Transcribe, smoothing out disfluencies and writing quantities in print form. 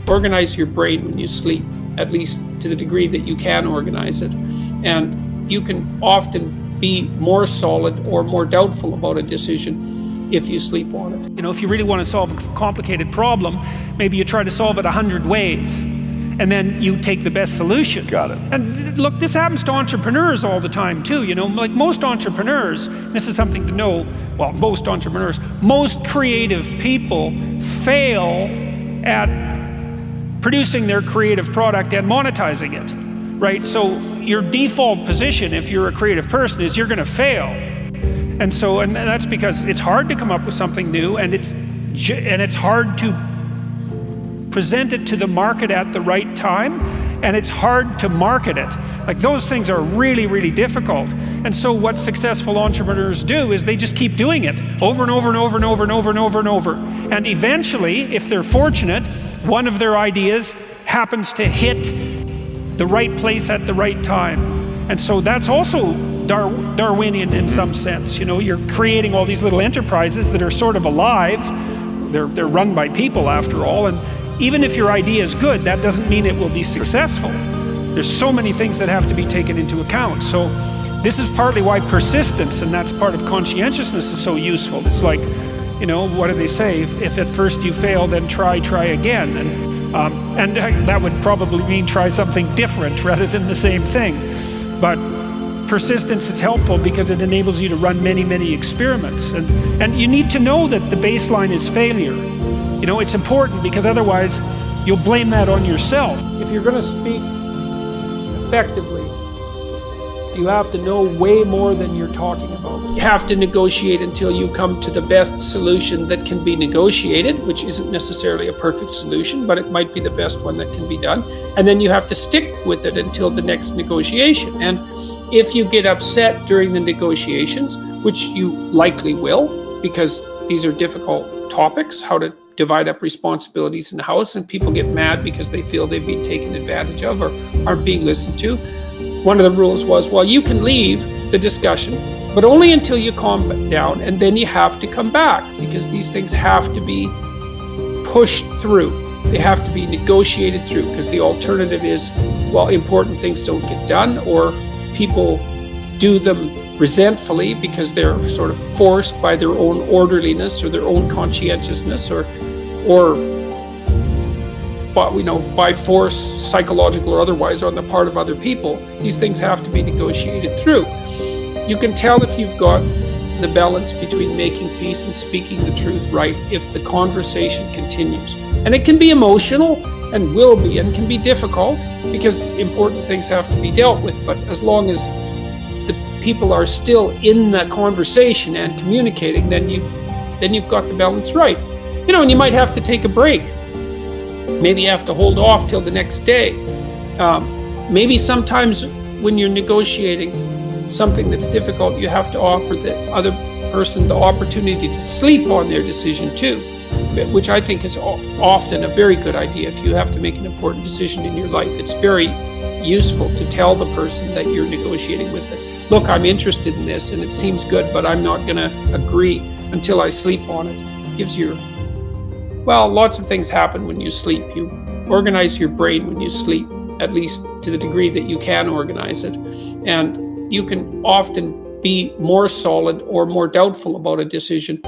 Organize your brain when you sleep, at least to the degree that you can organize it. And you can often be more solid or more doubtful about a decision if you sleep on it. You know, if you really want to solve a complicated problem, maybe you try to solve it 100 ways, and then you take the best solution. Got it. And look, this happens to entrepreneurs all the time too, you know, like most entrepreneurs, this is something to know, well, most entrepreneurs, most creative people fail at producing their creative product and monetizing it, right? So your default position, if you're a creative person, is you're gonna fail. And that's because it's hard to come up with something new, and it's hard to present it to the market at the right time, and it's hard to market it. Like, those things are really, really difficult. And so what successful entrepreneurs do is they just keep doing it over and over and over and over and over and over and over. And eventually, if they're fortunate, one of their ideas happens to hit the right place at the right time. And so that's also Darwinian in some sense. You know, you're creating all these little enterprises that are sort of alive. They're run by people after all. And even if your idea is good, that doesn't mean it will be successful. There's so many things that have to be taken into account. So this is partly why persistence, and that's part of conscientiousness, is so useful. It's like, you know, what do they say? If at first you fail, then try again. And that would probably mean try something different rather than the same thing. But persistence is helpful because it enables you to run many, many experiments. And you need to know that the baseline is failure. You know, it's important because otherwise you'll blame that on yourself. If you're going to speak effectively, you have to know way more than you're talking about. You have to negotiate until you come to the best solution that can be negotiated, which isn't necessarily a perfect solution, but it might be the best one that can be done. And then you have to stick with it until the next negotiation. And if you get upset during the negotiations, which you likely will, because these are difficult topics, how to divide up responsibilities in the house, and people get mad because they feel they've been taken advantage of or aren't being listened to. One of the rules was, well, you can leave the discussion, but only until you calm down, and then you have to come back, because these things have to be pushed through. They have to be negotiated through, because the alternative is, well, important things don't get done, or people do them resentfully because they're sort of forced by their own orderliness or their own conscientiousness, or but we know by force, psychological or otherwise, on the part of other people. These things have to be negotiated through. You can tell if you've got the balance between making peace and speaking the truth right if the conversation continues. And it can be emotional, and will be, and can be difficult, because important things have to be dealt with. But as long as the people are still in the conversation and communicating, then you've got the balance right. You know, and you might have to take a break. Maybe you have to hold off till the next day. Maybe sometimes when you're negotiating something that's difficult, you have to offer the other person the opportunity to sleep on their decision too, which I think is often a very good idea. If you have to make an important decision in your life, it's very useful to tell the person that you're negotiating with it, look, I'm interested in this and it seems good, but I'm not going to agree until I sleep on it. It gives you, well, lots of things happen when you sleep. You organize your brain when you sleep, at least to the degree that you can organize it. And you can often be more solid or more doubtful about a decision